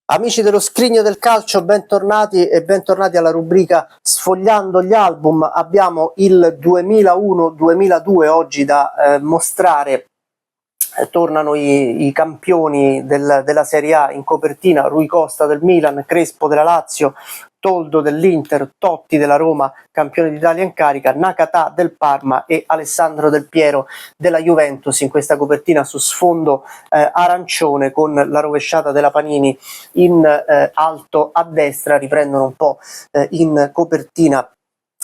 Amici dello Scrigno del Calcio, bentornati e bentornati alla rubrica Sfogliando gli album. Abbiamo il 2001-2002 oggi da mostrare. Tornano i campioni della Serie A in copertina: Rui Costa del Milan, Crespo della Lazio, Toldo dell'Inter, Totti della Roma, campione d'Italia in carica, Nakata del Parma e Alessandro Del Piero della Juventus in questa copertina su sfondo arancione con la rovesciata della Panini in alto a destra. Riprendono un po' in copertina,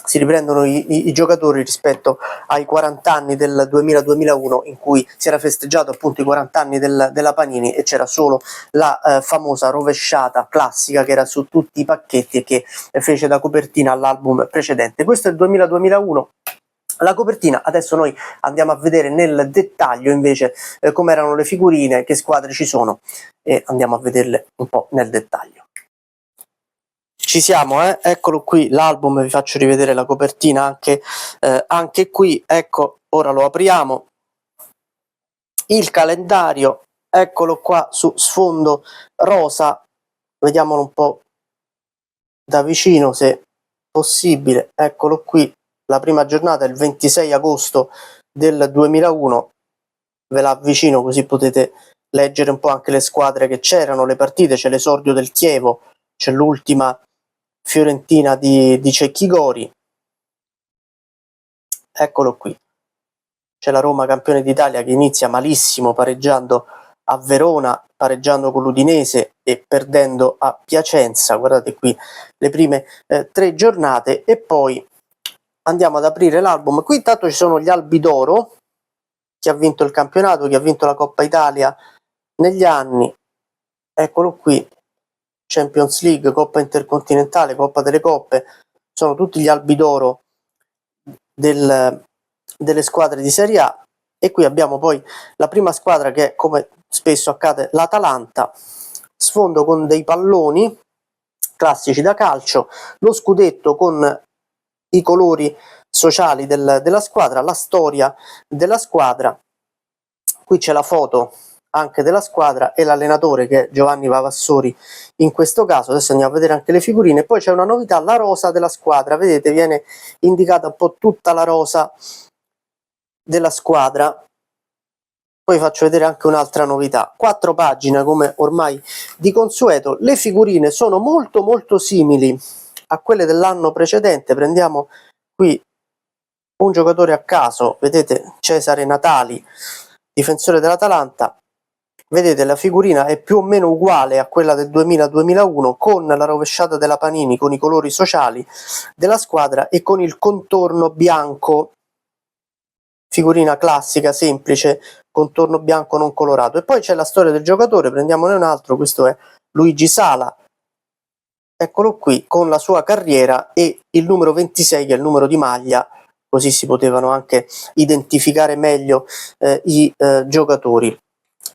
si riprendono i giocatori rispetto ai 40 anni del 2000-2001, in cui si era festeggiato appunto i 40 anni della Panini e c'era solo la famosa rovesciata classica che era su tutti i pacchetti e che fece da copertina all'album precedente. Questo è il 2000-2001. La copertina. Adesso noi andiamo a vedere nel dettaglio invece come erano le figurine, che squadre ci sono, e andiamo a vederle un po' nel dettaglio. Ci siamo, eccolo qui l'album, vi faccio rivedere la copertina anche qui. Ecco, ora lo apriamo, il calendario, eccolo qua su sfondo rosa, vediamolo un po' da vicino se possibile. Eccolo qui, la prima giornata è il 26 agosto del 2001, ve la avvicino così potete leggere un po' anche le squadre che c'erano, le partite. C'è l'esordio del Chievo, c'è l'ultima Fiorentina di Cecchi Gori, eccolo qui. C'è la Roma campione d'Italia che inizia malissimo pareggiando a Verona, pareggiando con l'Udinese e perdendo a Piacenza. Guardate qui le prime 3 giornate e poi andiamo ad aprire l'album. Qui intanto ci sono gli albi d'oro, chi ha vinto il campionato, chi ha vinto la Coppa Italia negli anni, eccolo qui. Champions League, Coppa Intercontinentale, Coppa delle Coppe, sono tutti gli albi d'oro delle squadre di Serie A. E qui abbiamo poi la prima squadra che, come spesso accade, l'Atalanta, sfondo con dei palloni classici da calcio, lo scudetto con i colori sociali della squadra, la storia della squadra. Qui c'è la foto anche della squadra e l'allenatore, che è Giovanni Vavassori in questo caso. Adesso andiamo a vedere anche le figurine. Poi c'è una novità, la rosa della squadra, vedete, viene indicata un po' tutta la rosa della squadra. Poi faccio vedere anche un'altra novità, 4 pagine come ormai di consueto. Le figurine sono molto simili a quelle dell'anno precedente. Prendiamo qui un giocatore a caso, vedete, Cesare Natali, difensore dell'Atalanta. Vedete, la figurina è più o meno uguale a quella del 2000-2001, con la rovesciata della Panini, con i colori sociali della squadra e con il contorno bianco. Figurina classica, semplice, contorno bianco non colorato. E poi c'è la storia del giocatore, prendiamone un altro, questo è Luigi Sala, eccolo qui, con la sua carriera e il numero 26 che è il numero di maglia, così si potevano anche identificare meglio i giocatori.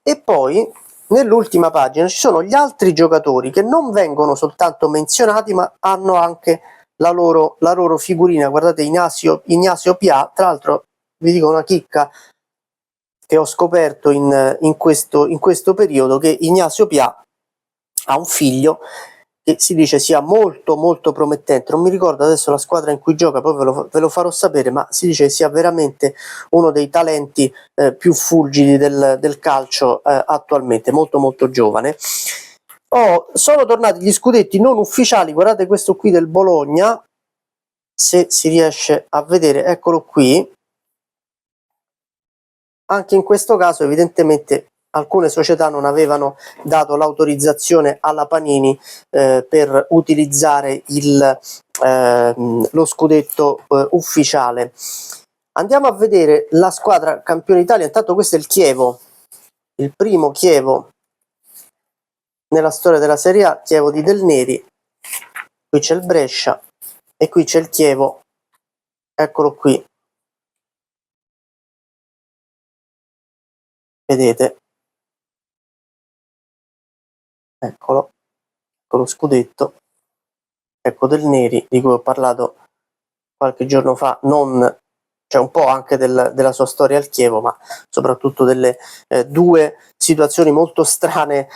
E poi nell'ultima pagina ci sono gli altri giocatori che non vengono soltanto menzionati, ma hanno anche la loro figurina. Guardate, Ignazio Pià, tra l'altro vi dico una chicca che ho scoperto in questo periodo, che Ignazio Pià ha un figlio che si dice sia molto promettente. Non mi ricordo adesso la squadra in cui gioca, poi ve lo farò sapere, ma si dice sia veramente uno dei talenti più fulgidi del calcio attualmente, molto giovane. Sono tornati gli scudetti non ufficiali, guardate questo qui del Bologna, se si riesce a vedere, eccolo qui. Anche in questo caso evidentemente alcune società non avevano dato l'autorizzazione alla Panini per utilizzare lo scudetto ufficiale. Andiamo a vedere la squadra campione d'Italia. Intanto questo è il Chievo, il primo Chievo nella storia della Serie A, Chievo di Del Neri. Qui c'è il Brescia e qui c'è il Chievo, eccolo qui, vedete, eccolo, con lo scudetto, ecco Del Neri di cui ho parlato qualche giorno fa, non cioè un po' anche della sua storia al Chievo, ma soprattutto delle due situazioni molto strane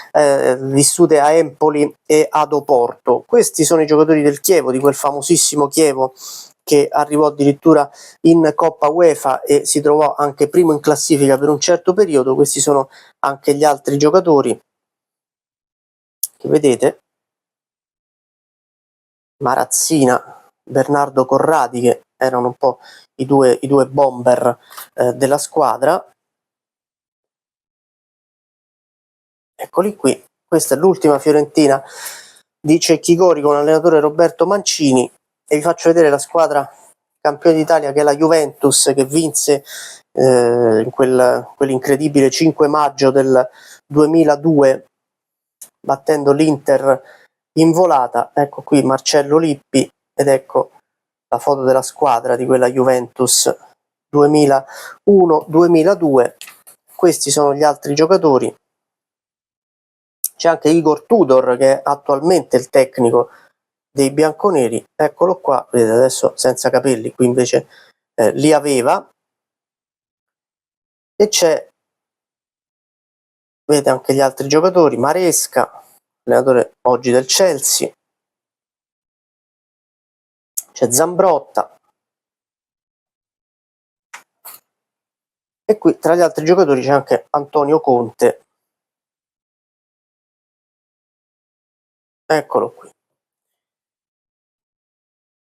vissute a Empoli e ad Oporto. Questi sono i giocatori del Chievo, di quel famosissimo Chievo che arrivò addirittura in Coppa UEFA e si trovò anche primo in classifica per un certo periodo. Questi sono anche gli altri giocatori che vedete: Marazzina, Bernardo Corradi, che erano un po' i due bomber della squadra. Eccoli qui, questa è l'ultima Fiorentina di Cecchigori con allenatore Roberto Mancini, e vi faccio vedere la squadra campione d'Italia, che è la Juventus, che vinse in quell'incredibile 5 maggio del 2002 battendo l'Inter in volata. Ecco qui Marcello Lippi, ed ecco la foto della squadra di quella Juventus 2001-2002. Questi sono gli altri giocatori. C'è anche Igor Tudor, che è attualmente il tecnico dei bianconeri, eccolo qua, vedete adesso senza capelli, qui invece li aveva. E c'è, vedete, anche gli altri giocatori: Maresca, allenatore oggi del Chelsea, c'è Zambrotta, e qui tra gli altri giocatori c'è anche Antonio Conte, eccolo qui.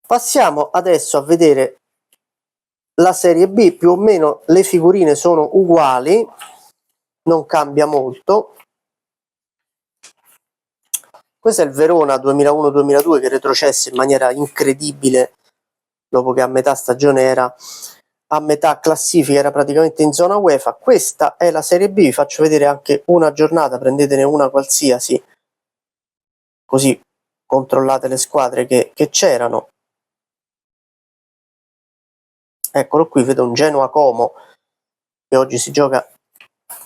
Passiamo adesso a vedere la Serie B. Più o meno le figurine sono uguali, non cambia molto. Questo è il Verona 2001-2002, che retrocesse in maniera incredibile dopo che a metà stagione era a metà classifica, era praticamente in zona UEFA. Questa è la Serie B, vi faccio vedere anche una giornata, prendetene una qualsiasi, così controllate le squadre che c'erano. Eccolo qui, vedo un Genoa Como che oggi si gioca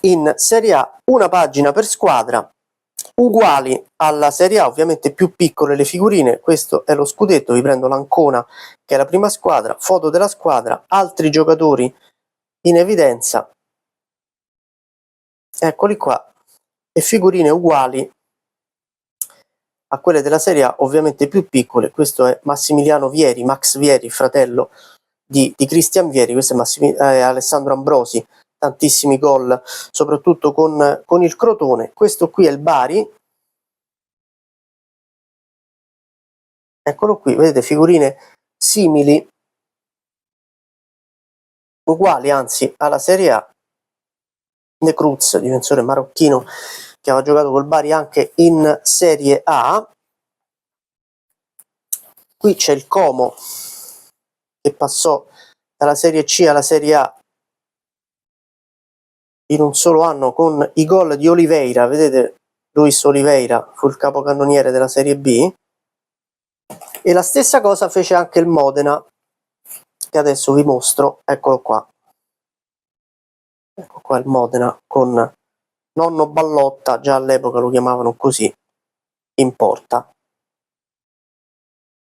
in Serie A, una pagina per squadra, uguali alla Serie A, ovviamente più piccole le figurine. Questo è lo scudetto, vi prendo l'Ancona che è la prima squadra, foto della squadra, altri giocatori in evidenza, eccoli qua, e figurine uguali a quelle della Serie A, ovviamente più piccole. Questo è Massimiliano Vieri, Max Vieri, fratello di Cristian Vieri. Questo è Alessandro Ambrosi, tantissimi gol soprattutto con il Crotone. Questo qui è il Bari, eccolo qui, vedete, figurine simili, uguali anzi alla Serie A. De Cruz, difensore marocchino che aveva giocato col Bari anche in Serie A. Qui c'è il Como che passò dalla Serie C alla Serie A in un solo anno con i gol di Oliveira. Vedete, Luis Oliveira fu il capocannoniere della Serie B, e la stessa cosa fece anche il Modena, che adesso vi mostro. Eccolo qua, ecco qua il Modena con nonno Ballotta, già all'epoca lo chiamavano così, in porta.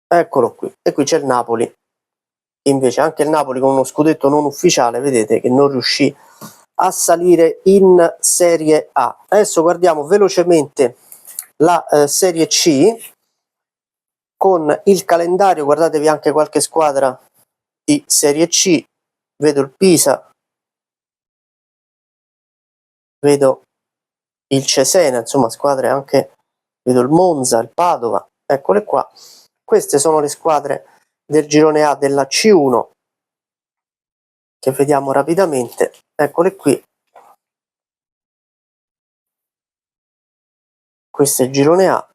Eccolo qui, e qui c'è il Napoli, invece anche il Napoli con uno scudetto non ufficiale, vedete che non riuscì a salire in Serie A. Adesso guardiamo velocemente la Serie C con il calendario. Guardatevi anche qualche squadra di Serie C, vedo il Pisa, vedo il Cesena, insomma squadre anche, vedo il Monza, il Padova, eccole qua. Queste sono le squadre del girone A della C1 che vediamo rapidamente, eccole qui. Questo è il girone A.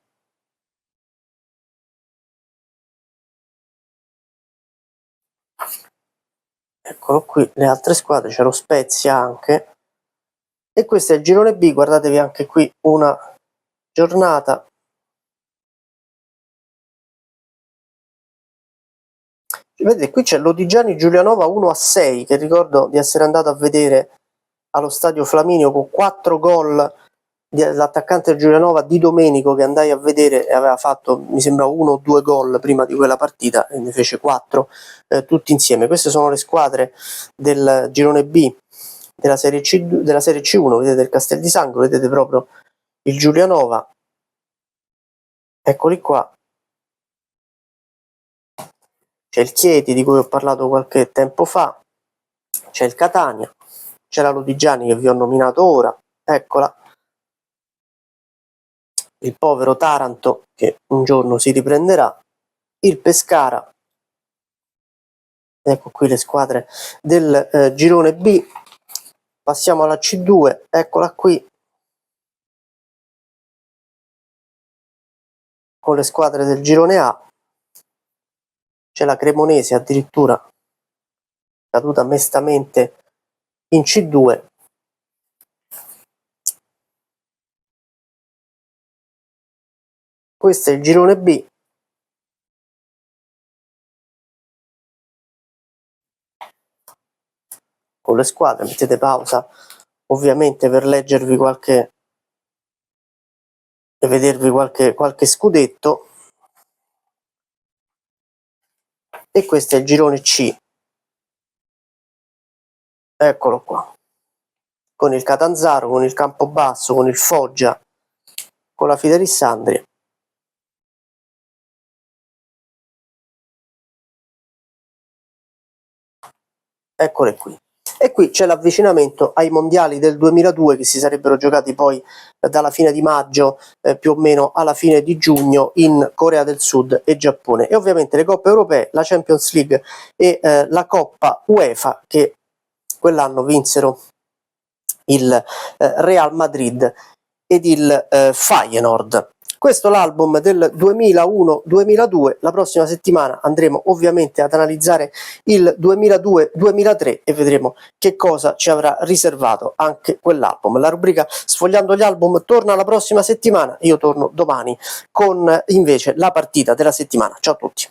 Eccolo qui le altre squadre, c'è lo Spezia anche. E questo è il girone B, guardatevi anche qui una giornata. Vedete, qui c'è l'Odigiani Giulianova 1-6, che ricordo di essere andato a vedere allo stadio Flaminio con 4 gol l'attaccante Giulianova Di Domenico, che andai a vedere e aveva fatto mi sembra 1 o 2 gol prima di quella partita e ne fece 4 tutti insieme. Queste sono le squadre del girone B della Serie C1, vedete il Castel di Sangro, vedete proprio il Giulianova, eccoli qua. C'è il Chieti di cui ho parlato qualche tempo fa, c'è il Catania, c'è la Lodigiani che vi ho nominato ora, eccola, il povero Taranto che un giorno si riprenderà, il Pescara, ecco qui le squadre del girone B. Passiamo alla C2, eccola qui, con le squadre del girone A. C'è la Cremonese addirittura caduta mestamente in C2. Questo è il girone B. Con le squadre, mettete pausa ovviamente per leggervi qualche e vedervi qualche scudetto. E questo è il girone C, eccolo qua, con il Catanzaro, con il Campobasso, con il Foggia, con la Fiderissandria. Eccole qui. E qui c'è l'avvicinamento ai mondiali del 2002 che si sarebbero giocati poi dalla fine di maggio più o meno alla fine di giugno in Corea del Sud e Giappone, e ovviamente le coppe europee, la Champions League e la Coppa UEFA, che quell'anno vinsero il Real Madrid ed il Feyenoord. Questo è l'album del 2001-2002, la prossima settimana andremo ovviamente ad analizzare il 2002-2003 e vedremo che cosa ci avrà riservato anche quell'album. La rubrica Sfogliando gli album torna la prossima settimana, io torno domani con invece la partita della settimana. Ciao a tutti.